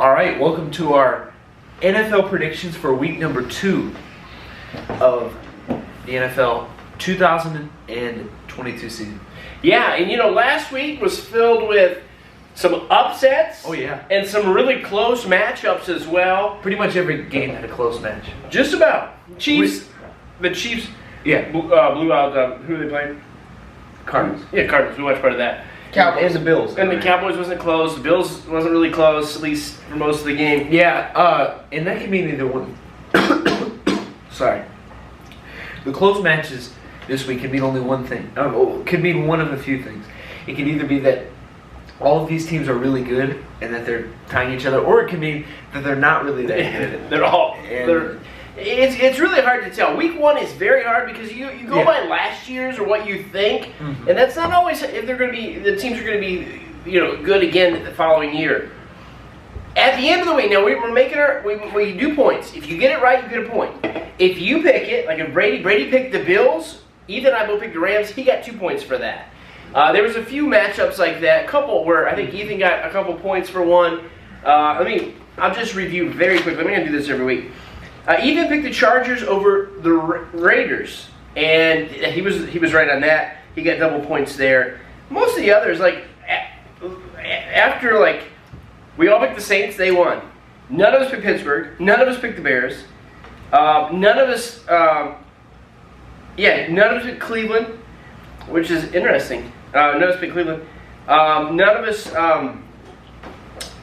All right, welcome to our NFL predictions for week number 2 of the NFL 2022 season. Yeah, and last week was filled with some upsets. Oh, yeah. And some really close matchups as well. Pretty much every game had a close match. Just about. The Chiefs blew out, who they played? Cardinals. Yeah, Cardinals. We watched part of that. Cowboys. And the Bills. And the Cowboys wasn't close. The Bills wasn't really close, at least for most of the game. Yeah, and that can mean either one. Sorry. The close matches this week can mean only one thing. Could mean one of a few things. It can either be that all of these teams are really good and that they're tying each other, or it can mean that they're not really that good. It's really hard to tell. Week 1 is very hard because you go by last year's or what you think, and that's not always if they're going to be the teams are going to be good again the following year. At the end of the week, now we're making we do points. If you get it right, you get a point. If you pick it, like if Brady picked the Bills, Ethan and I both picked the Rams, he got 2 points for that. There was a few matchups like that, a couple where I think Ethan got a couple points for one. I'll just review very quickly. I'm going to do this every week. Ethan picked the Chargers over the Raiders, and he was right on that. He got double points there. Most of the others, after we all picked the Saints, they won. None of us picked Pittsburgh. None of us picked the Bears. None of us picked Cleveland, which is interesting. None of us picked Cleveland. None of us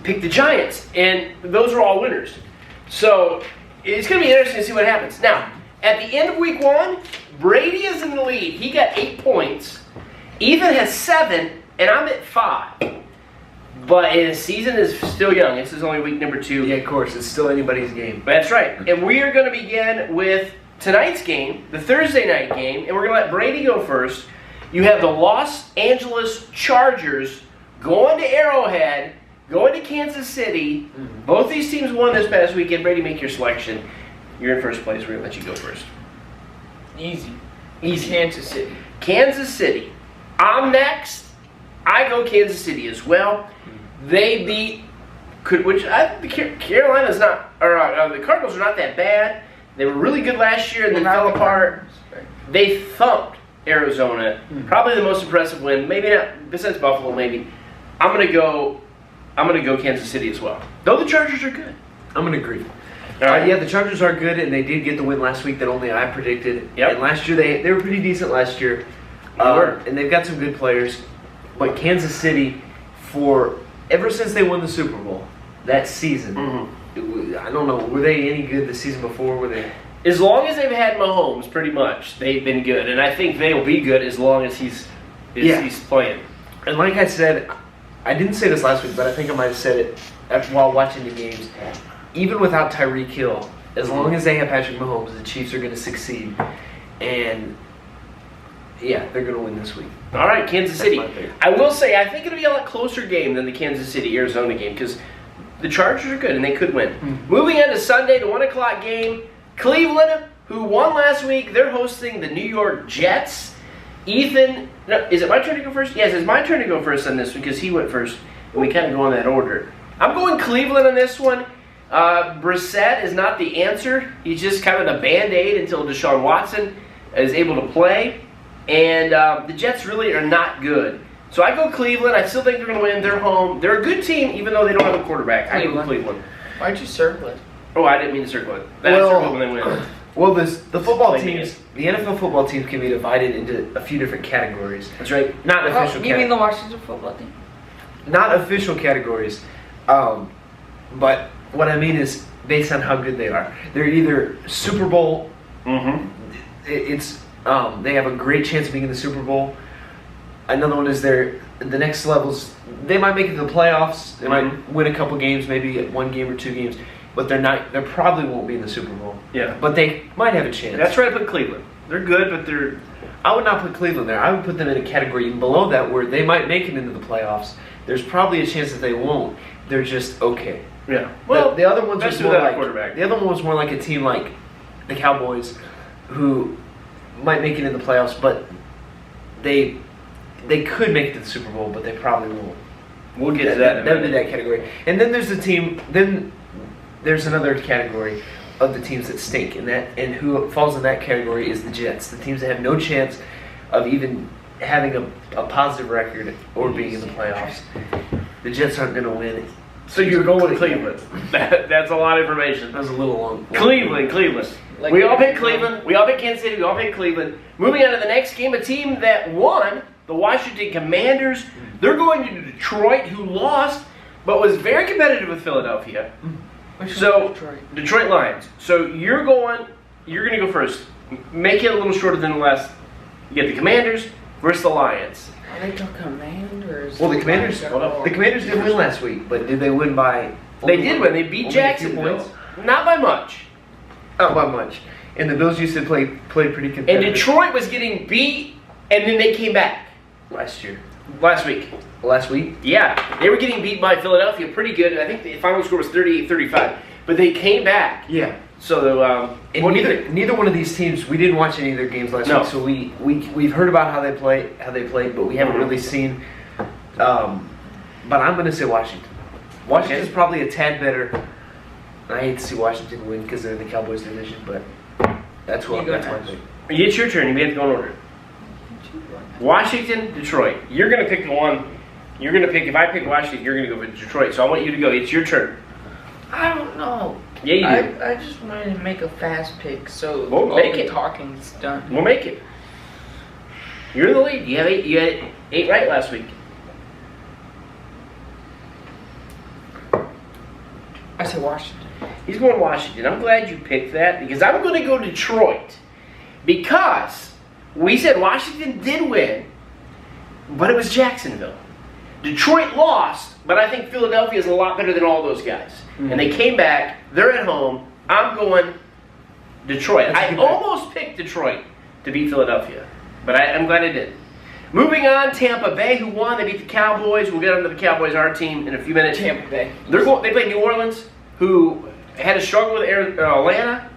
picked the Giants, and those are all winners. So it's going to be interesting to see what happens. Now, at the end of week 1, Brady is in the lead. He got 8 points. Ethan has 7, and I'm at 5. But his season is still young. This is only week number 2. Yeah, of course. It's still anybody's game. That's right. And we are going to begin with tonight's game, the Thursday night game, and we're going to let Brady go first. You have the Los Angeles Chargers going to Arrowhead, going to Kansas City. Both these teams won this past weekend. Brady, make your selection. You're in first place. We're going to let you go first. Easy. Kansas City. Kansas City. I'm next. I go Kansas City as well. They beat, Carolina's not, or the Cardinals are not that bad. They were really good last year and then fell apart. They thumped Arizona. Probably the most impressive win. Maybe not, besides Buffalo, maybe. I'm gonna go Kansas City as well. Though the Chargers are good. I'm going to agree. All right. Yeah, the Chargers are good, and they did get the win last week that only I predicted. Yep. And last year, they were pretty decent last year. And they've got some good players. But Kansas City, ever since they won the Super Bowl that season, I don't know, were they any good the season before? Were they? As long as they've had Mahomes, pretty much, they've been good. And I think they'll be good as long as he's playing. And like I said, I didn't say this last week, but I think I might have said it while watching the games. Even without Tyreek Hill, as long as they have Patrick Mahomes, the Chiefs are going to succeed. And yeah, they're going to win this week. All right, Kansas City. my pick. I will say, I think it'll be a lot closer game than the Kansas City-Arizona game because the Chargers are good and they could win. Moving on to Sunday, the 1 o'clock game. Cleveland, who won last week, they're hosting the New York Jets. Ethan, is it my turn to go first? Yes, it's my turn to go first on this one because he went first and we kind of go in that order. I'm going Cleveland on this one. Brissett is not the answer. He's just kind of the Band-Aid until Deshaun Watson is able to play. And the Jets really are not good. So I go Cleveland. I still think they're going to win. They're home. They're a good team, even though they don't have a quarterback. I go Cleveland. Why'd you circle it? Oh, I didn't mean to circle it. Circle when they win. Well, the football teams, the NFL football teams can be divided into a few different categories. That's right. Not official You mean the Washington football team? Not official categories. But what I mean is based on how good they are. They're either Super Bowl. They have a great chance of being in the Super Bowl. Another one is the next levels. They might make it to the playoffs. They might win a couple games, maybe 1 game or 2 games, but they're not. They probably won't be in the Super Bowl. Yeah, but they might have a chance. That's right. I put Cleveland. They're good, but they're. I would not put Cleveland there. I would put them in a category even below that where they might make it into the playoffs. There's probably a chance that they won't. They're just okay. Yeah. Well, the other one's just more like quarterback. The other one was more like a team like the Cowboys, who might make it in the playoffs, but they could make it to the Super Bowl, but they probably won't. We'll get to that in a That would be minute. that category. And then there's the team. Then there's another category of the teams that stink, and who falls in that category is the Jets, the teams that have no chance of even having a positive record or being in the playoffs. The Jets aren't going to win. So you're going with Cleveland. That's a lot of information. That was a little long. Cleveland. Like- We all picked Cleveland. We all picked Kansas City. We all picked Cleveland. Moving on to the next game, a team that won, the Washington Commanders. They're going to Detroit, who lost, but was very competitive with Philadelphia. So, Detroit Lions. So you're going to go first. Make it a little shorter than the last. You get the Commanders versus the Lions. Are they the Commanders? Well, the Commanders. Hold up. The Commanders did win last week, but did they win by? They did win. They beat only a few Jacksonville. points? Not by much. Not by much. And the Bills used to played pretty And competitive. Detroit was getting beat, and then they came back last year, last week. last week. Yeah, they were getting beat by Philadelphia pretty good. I think the final score was 38-35. But they came back. Yeah. So, And what do you think? neither one of these teams, we didn't watch any of their games last No. week, so we've heard about how they played, but we haven't really seen. But I'm going to say Washington. Washington's Okay. probably a tad better. I hate to see Washington win because they're in the Cowboys division, but that's You go that's my next. pick. It's your turn. You have to go in order. Washington, Detroit. You're going to pick the one. You're going to pick. If I pick Washington, you're going to go with Detroit. So I want you to go. It's your turn. I don't know. Yeah, you do. I just wanted to make a fast pick, so Well, all make the it. talking's done. We'll make it. You're in the lead. You have eight. You had 8 right last week. I said Washington. He's going Washington. I'm glad you picked that because I'm going to go Detroit because we said Washington did win, but it was Jacksonville. Detroit lost, but I think Philadelphia is a lot better than all those guys. And they came back. They're at home. I'm going Detroit. That's a I good pick. almost picked Detroit to beat Philadelphia, but I'm glad I did. Moving on, Tampa Bay, who won. They beat the Cowboys. We'll get onto the Cowboys, our team, in a few minutes. Tampa Bay. They played New Orleans, who had a struggle with Atlanta.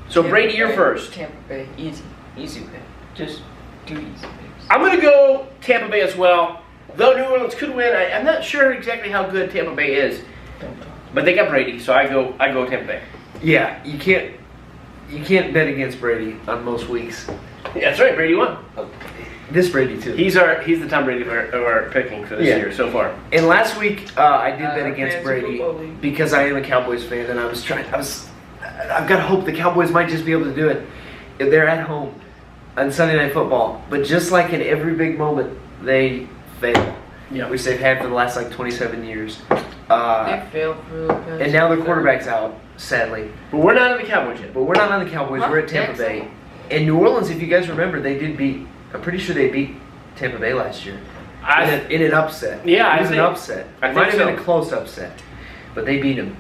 So Tampa Brady, you're Bay. first. Tampa Bay, easy pick. Just do easy picks. I'm going to go Tampa Bay as well. Though New Orleans could win, I'm not sure exactly how good Tampa Bay is. Don't talk. But they got Brady, so I go Tampa Bay. Yeah, you can't bet against Brady on most weeks. Yeah, that's right. Brady won. This Brady too. He's the Tom Brady of our picking for this Yeah. year so far. And last week, I did bet against Fantasy Brady Football League. because I am a Cowboys fan, and I've got hope the Cowboys might just be able to do it. If they're at home on Sunday Night Football, but just like in every big moment, they fail, Yeah. which they've had for the last like 27 years. They failed for the past And now their quarterback's out, sadly. But we're not in the Cowboys yet. But we're not on the Cowboys. Huh? We're at Tampa Excellent. Bay. And New Orleans, if you guys remember, they did beat. I'm pretty sure they beat Tampa Bay last year. In an upset. Yeah, it was I an think- upset. I It might think have been so. a close upset, but they beat them.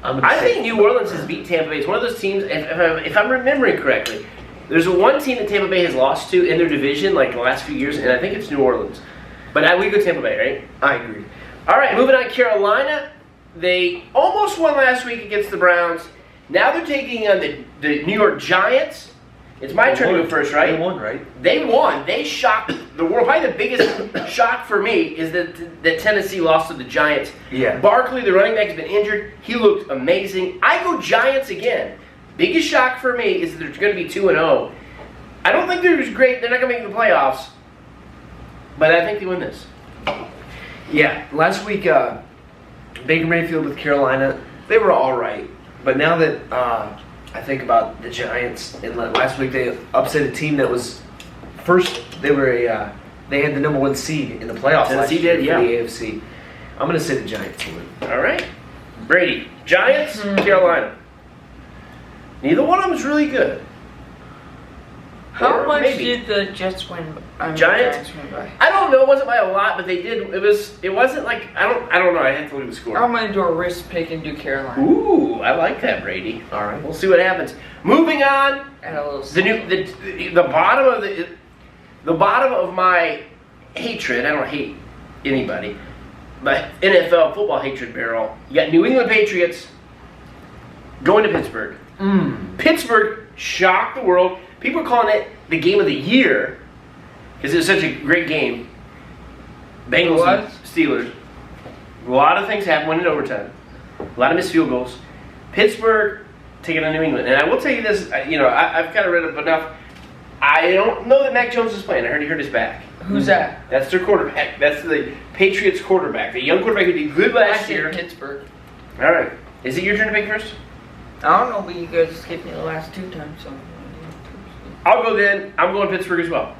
I think New Orleans has beat Tampa Bay. It's one of those teams, if I'm remembering correctly, there's one team that Tampa Bay has lost to in their division like the last few years, and I think it's New Orleans. But we go Tampa Bay, right? I agree. All right, moving on. Carolina, they almost won last week against the Browns. Now they're taking on the New York Giants. It's my turn to go first, right? They won, right? They won. They shocked the world. Probably the biggest shock for me is that Tennessee lost to the Giants. Yeah. Barkley, the running back, has been injured. He looked amazing. I go Giants again. Biggest shock for me is that they're going to be 2-0. I don't think they're as great. They're not going to make the playoffs. But I think they win this. Yeah. Last week, Baker Mayfield with Carolina, they were all right. But now that I think about the Giants, and last week they upset a team that was first. They were they had the number 1 seed in the playoffs last Tennessee year did, for yeah. the AFC. I'm going to say the Giants will win. All right. Brady. Giants, Carolina. Neither one of them is really good. How Or much maybe. did the Jets win? Giants? win by? I don't know. It wasn't by a lot, but they did. It wasn't like I don't know. I have to look at the score. I'm gonna do a risk pick and do Carolina. Ooh, I like that, Brady. All right. We'll see what happens. Moving on, Add a little. the bottom of the bottom of my hatred. I don't hate anybody, but NFL football hatred barrel. You got New England Patriots going to Pittsburgh. Pittsburgh shocked the world. People are calling it the game of the year because it was such a great game. Bengals and What? Steelers. A lot of things happen in overtime. A lot of missed field goals. Pittsburgh taking on New England. And I will tell you this, I've kind of read up enough. I don't know that Mac Jones is playing. I heard he hurt his back. Who's that? That's their quarterback. That's the Patriots quarterback. The young quarterback who did good last I year. said Pittsburgh. All right. Is it your turn to pick first? I don't know, but you guys skipped me the last 2 times, so. I'll go then. I'm going Pittsburgh as well.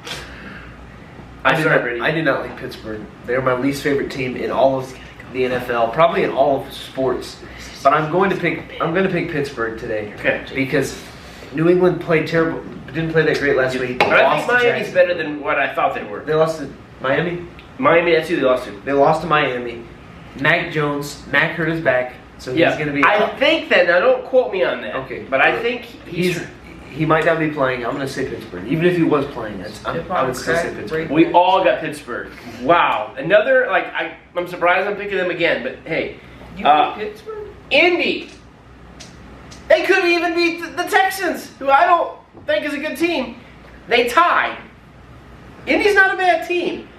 I I'm do sorry, not- Brady. I do not like Pittsburgh. They're my least favorite team in all of the NFL, probably in all of sports. But I'm going to pick Pittsburgh today. Okay. Because New England played terrible. Didn't play that great last week. But I Lost think to Miami's Jackson. better than what I thought they were. They lost to Miami. Miami, that's who they lost to. They lost to Miami. Mac hurt his back, so he's going to be. I think that. Now, don't quote me on that. Okay. But I think He might not be playing. I'm going to say Pittsburgh. Even if he was playing, I would still say Pittsburgh. We all got Pittsburgh. Wow. Another, I'm surprised I'm picking them again, but hey. You picked Pittsburgh? Indy. They could even beat the Texans, who I don't think is a good team. They tied. Indy's not a bad team.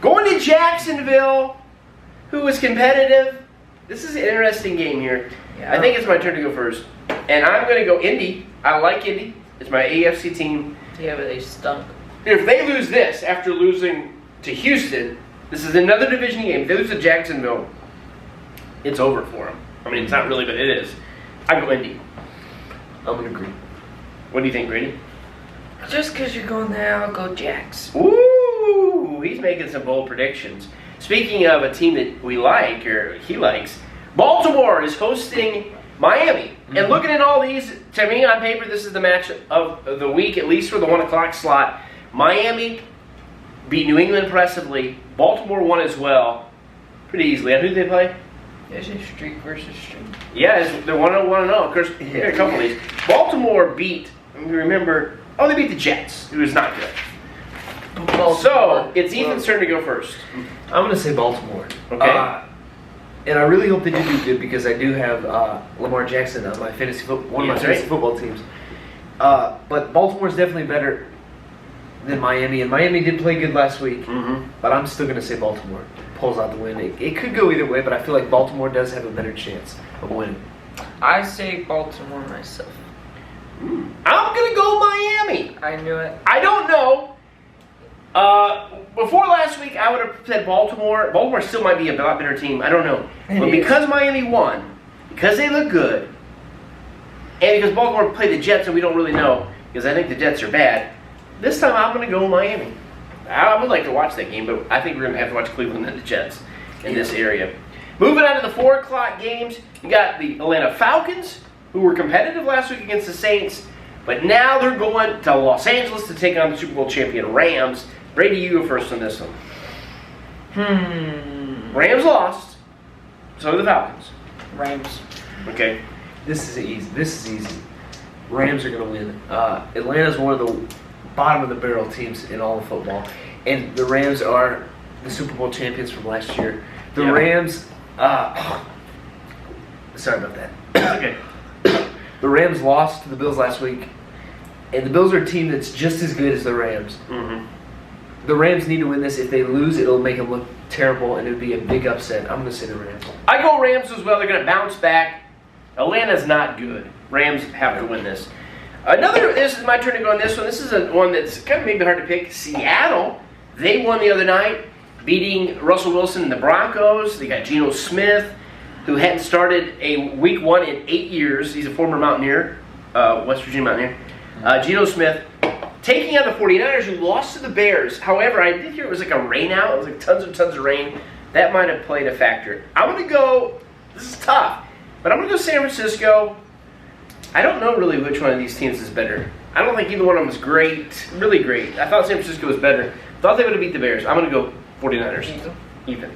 Going to Jacksonville, who was competitive. This is an interesting game here. Yeah. I think it's my turn to go first. And I'm going to go Indy. I like Indy. It's my AFC team. Yeah, but they stunk. If they lose this after losing to Houston, this is another division game. If they lose to Jacksonville, it's over for them. I mean, it's not really, but it is. I go Indy. I'm going to agree. What do you think, Brady? Just because you're going there, I'll go Jacks. Ooh, he's making some bold predictions. Speaking of a team that we like, or he likes, Baltimore is hosting Miami. And looking at all these, to me, on paper, this is the match of the week, at least for the 1 o'clock slot. Miami beat New England impressively. Baltimore won as well, pretty easily. And who did they play? Is it streak versus streak? Yeah, they're 1-0. Of course, there are a couple of these. Baltimore beat, remember, they beat the Jets, who is not good. So, it's Ethan's turn to go first. I'm going to say Baltimore. Okay. And I really hope they do good because I do have Lamar Jackson on my one of my That's fantasy right. football teams. But Baltimore's definitely better than Miami, and Miami did play good last week. Mm-hmm. But I'm still going to say Baltimore pulls out the win. It could go either way, but I feel like Baltimore does have a better chance of winning. I say Baltimore myself. I'm going to go Miami. I knew it. I don't know. Before last week, I would have said Baltimore. Baltimore still might be a lot better team. I don't know. But because Miami won, because they look good, and because Baltimore played the Jets and we don't really know, because I think the Jets are bad, this time I'm going to go Miami. I would like to watch that game, but I think we're going to have to watch Cleveland and the Jets in this area. Moving on to the 4 o'clock games, you got the Atlanta Falcons, who were competitive last week against the Saints, but now they're going to Los Angeles to take on the Super Bowl champion Rams. Brady, you go first on this one. Rams lost, so did the Falcons. Rams. Okay. This is easy. Rams are going to win. Atlanta's one of the bottom of the barrel teams in all of football, and the Rams are the Super Bowl champions from last year. The Rams. Sorry about that. Okay. The Rams lost to the Bills last week, and the Bills are a team that's just as good as the Rams. Mm-hmm. The Rams need to win this. If they lose, it'll make them look terrible, and it would be a big upset. I'm going to say the Rams. I go Rams as well. They're going to bounce back. Atlanta's not good. Rams have to win this. This is my turn to go on this one. This is one that's kind of maybe hard to pick. Seattle, they won the other night, beating Russell Wilson and the Broncos. They got Geno Smith, who hadn't started a week 1 in 8 years. He's a former Mountaineer, West Virginia Mountaineer. Geno Smith taking on the 49ers, who lost to the Bears. However, I did hear it was like a rain out. It was like tons and tons of rain. That might have played a factor. I'm going to go, this is tough, but I'm going to go San Francisco. I don't know really which one of these teams is better. I don't think either one of them is great, really great. I thought San Francisco was better. Thought they would have beat the Bears. I'm going to go 49ers. Even.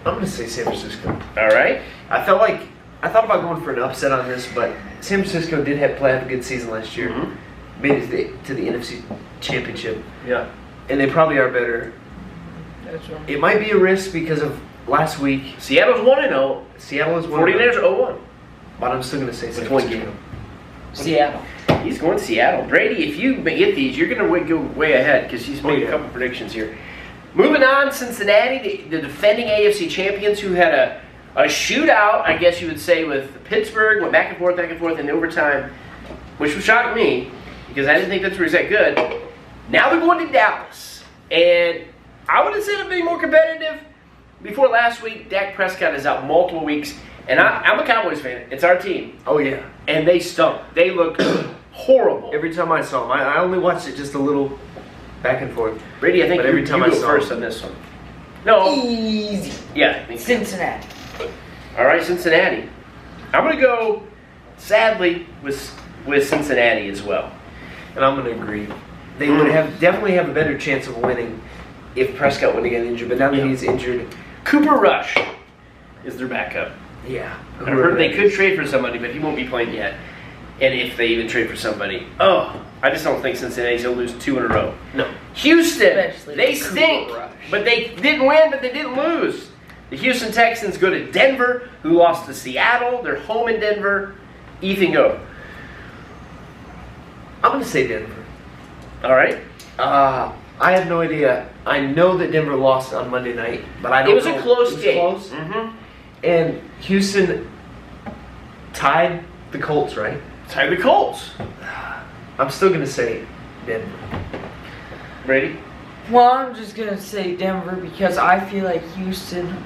I'm going to say San Francisco. All right. I thought about going for an upset on this, but San Francisco did have a good season last year. Mm-hmm. Made it to the NFC Championship. Yeah. And they probably are better. That's right. It might be a risk because of last week. Seattle's 1-0. Seattle is 49ers are 0-1. But I'm still going to say San With one Francisco. game. Seattle. He's going Seattle. Brady, if you get these, you're going to go way ahead because he's made a couple predictions here. Moving on, Cincinnati, the defending AFC champions, who had a shootout, I guess you would say, with Pittsburgh, went back and forth in overtime, which was shocking me because I didn't think Pittsburgh was that good. Now they're going to Dallas, and I would have said it'd be more competitive. Before last week, Dak Prescott is out multiple weeks, and I'm a Cowboys fan. It's our team, Oh yeah. and they stunk. They looked horrible. Every time I saw him, I only watched it just a little back and forth. Brady, I think But every you time go I saw first him. on this one. No, Easy. yeah. Cincinnati. All right, Cincinnati. I'm going to go, sadly, with Cincinnati as well. And I'm going to agree. They would definitely have a better chance of winning if Prescott wouldn't get injured. But now that Yeah. he's injured, Cooper Rush is their backup. yeah. I heard they could trade for somebody, but he won't be playing yet. And if they even trade for somebody, I just don't think Cincinnati's going to lose 2 in a row. No. Houston, Especially they Cooper stink, Rush. but they didn't win, but they didn't lose. The Houston Texans go to Denver, who lost to Seattle. They're home in Denver. Ethan, go. I'm going to say Denver. All right. I have no idea. I know that Denver lost on Monday night, but I don't It was know. a close It was game. close. Mm-hmm. And Houston tied the Colts, right? Tie the Colts. I'm still going to say Denver. Brady? Well, I'm just gonna say Denver because I feel like Houston,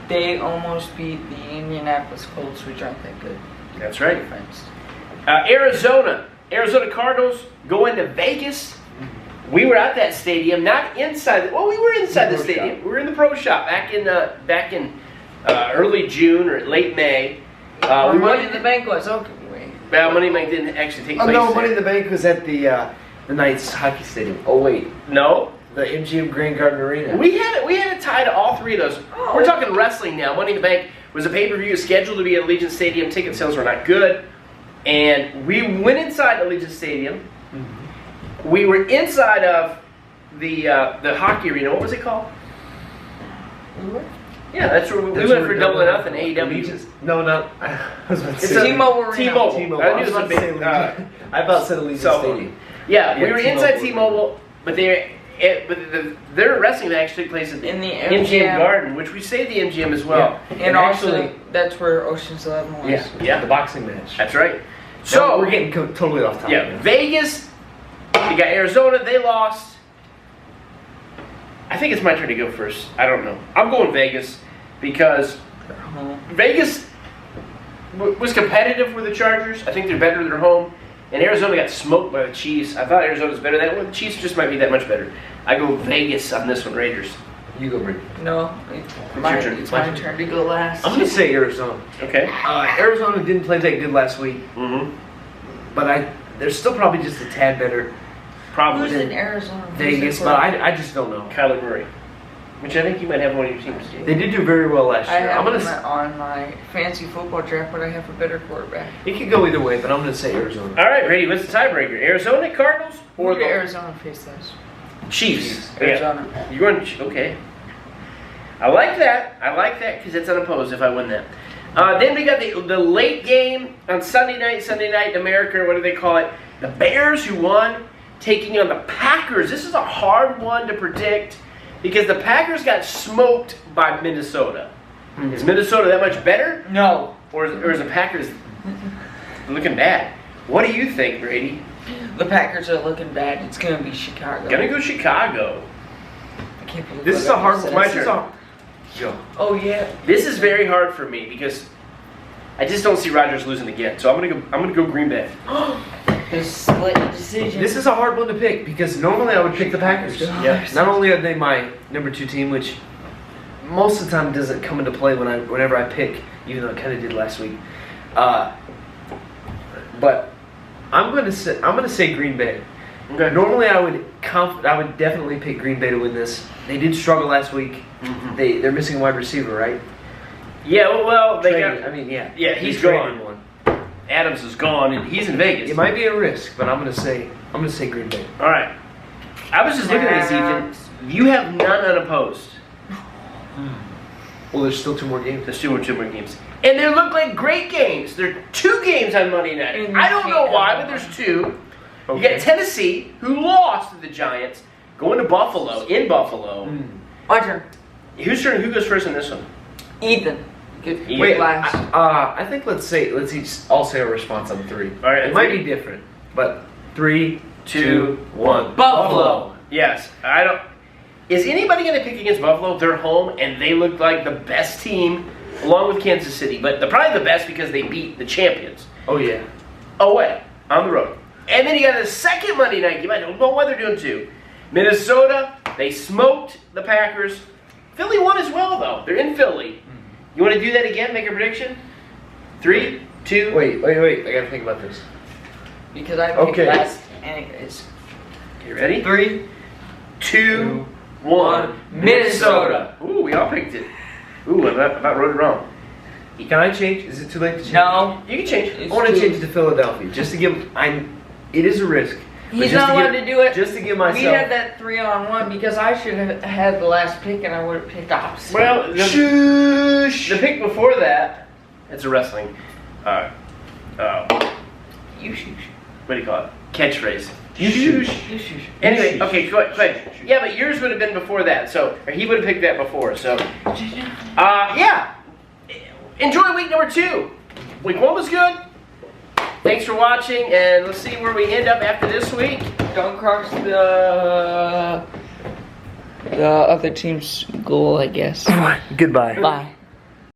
they almost beat the Indianapolis Colts, which aren't that good. That's right. Defense. Arizona Cardinals go into Vegas. We were at that stadium, not inside. Well, we were inside the Pro stadium. Shop. We were in the Pro Shop back in early June or late May. We Money went in the Bank was okay. Wait. Well, Money in the Bank didn't actually take Oh place. no, there. Money in the Bank was at the Knights hockey stadium. Oh wait, No, the MGM Grand Garden Arena. we had a tie to all 3 of those. Oh. We're talking wrestling now. Money in the Bank was a pay-per-view scheduled to be at Allegiant Stadium. Ticket sales were not good, and we went inside Allegiant Stadium. Mm-hmm. We were inside of the hockey arena. What was it called? Yeah, that's where we went for Double or Nothing. AEW. Allegiance? No, not. I was about to It's say T-Mobile Arena. T-Mobile. T-Mobile. I I knew was it was about a to say big. Allegiant. I about said Allegiant so- Stadium. Yeah, we Yeah, were T-Mobile inside Arena. T-Mobile, but their wrestling match took place at In the MGM Garden, which we say the MGM as well. Yeah. And also, actually- that's where Ocean's 11 was. Yeah, Yeah. the boxing match. That's right. So So we're getting totally off topic. yeah, now. Vegas. You got Arizona. They lost. I think it's my turn to go first. I don't know. I'm going Vegas because Vegas was competitive with the Chargers. I think they're better than their home. And Arizona got smoked by the Chiefs. I thought Arizona was better. The Chiefs just might be that much better. I go Vegas on this one, Raiders. You go, Rick. No, your turn? it's my turn to go last. I'm gonna say Arizona. Okay. Arizona didn't play that good last week, Mm-hmm. but they're still probably just a tad better Probably Who's in Arizona? Who's Vegas, in but Florida? I just don't know. Kyler Murray, which I think you might have one of your teams. They did do very well last I year. have I'm gonna. him on my fancy football draft, but I have a better quarterback. It could go either way, but I'm gonna say Arizona. All right, Brady. What's the tiebreaker? Arizona Cardinals or Who did the Arizona face last? Chiefs? Yeah. Arizona. You're going. Okay. I like that. Because it's unopposed. If I win that. Then we got the late game on Sunday night in America. What do they call it? The Bears, who won, taking on the Packers. This is a hard one to predict because the Packers got smoked by Minnesota. Is Minnesota that much better, No. or is the Packers looking bad? What do you think, Brady? The Packers are looking bad. It's going to be Chicago. Gonna go Chicago. I can't believe This what is a I hard just one. said. My This is turn. a- Yo. Oh, yeah. This is very hard for me because I just don't see Rodgers losing again. So I'm gonna go Green Bay. The split decision. This is a hard one to pick because normally I would pick the Packers. Yeah. Not only are they my number 2 team, which most of the time doesn't come into play whenever I pick, even though it kind of did last week. But I'm gonna say Green Bay. Okay. Normally I would definitely pick Green Bay to win this. They did struggle last week. Mhm. They're missing a wide receiver, right? Yeah. Well, they Traded- got I mean, yeah. Yeah, he's traded gone. one. Adams is gone and he's in Vegas. It might be a risk, but I'm gonna say Green Bay. All right. I was just looking at this, Ethan. You have none unopposed. Well, there's still 2 more games. There's 2 more games. And they look like great games. There are 2 games on Monday night. And I don't know you why, can't- but there's 2. You Okay. got Tennessee, who lost to the Giants, going to Buffalo, in Buffalo. My turn. Who goes first in this one? Ethan. Good. Ethan. Wait, last. I think let's each all say a response on 3. All right, it might be different, but 3, 2, 1. Buffalo. Yes, I don't. Is anybody going to pick against Buffalo? They're home, and they look like the best team, along with Kansas City. But they're probably the best because they beat the champions. Oh yeah. Away, on the road. And then you got the second Monday night game. I don't know what they're doing too. Minnesota, they smoked the Packers. Philly won as well, though. They're in Philly. You want to do that again? Make a prediction? 3, 2. Wait. I gotta think about this. Because I picked Okay. last. Anyways. You ready? 3, 2, 1. Minnesota. Ooh, we all picked it. Ooh, I about wrote it wrong. Can I change? Is it too late to change? No. You can change. It's I want to too- change it to Philadelphia just to give. It is a risk. but He's just not to allowed give- to do it. Just to give myself. We had that 3-on-1 because I should have had the last pick and I would have picked opposite. Well, the Shush. pick before that, it's a wrestling. You shoot. What do you call it? Catchphrase. You shoot. You shoot. Anyway, okay, go ahead. Yeah, but yours would have been before that, so or he would have picked that before. So, yeah. Enjoy week number 2. Week 1 was good. Thanks for watching, and let's see where we end up after this week. Don't cross the other team's goal, I guess. Goodbye. Bye.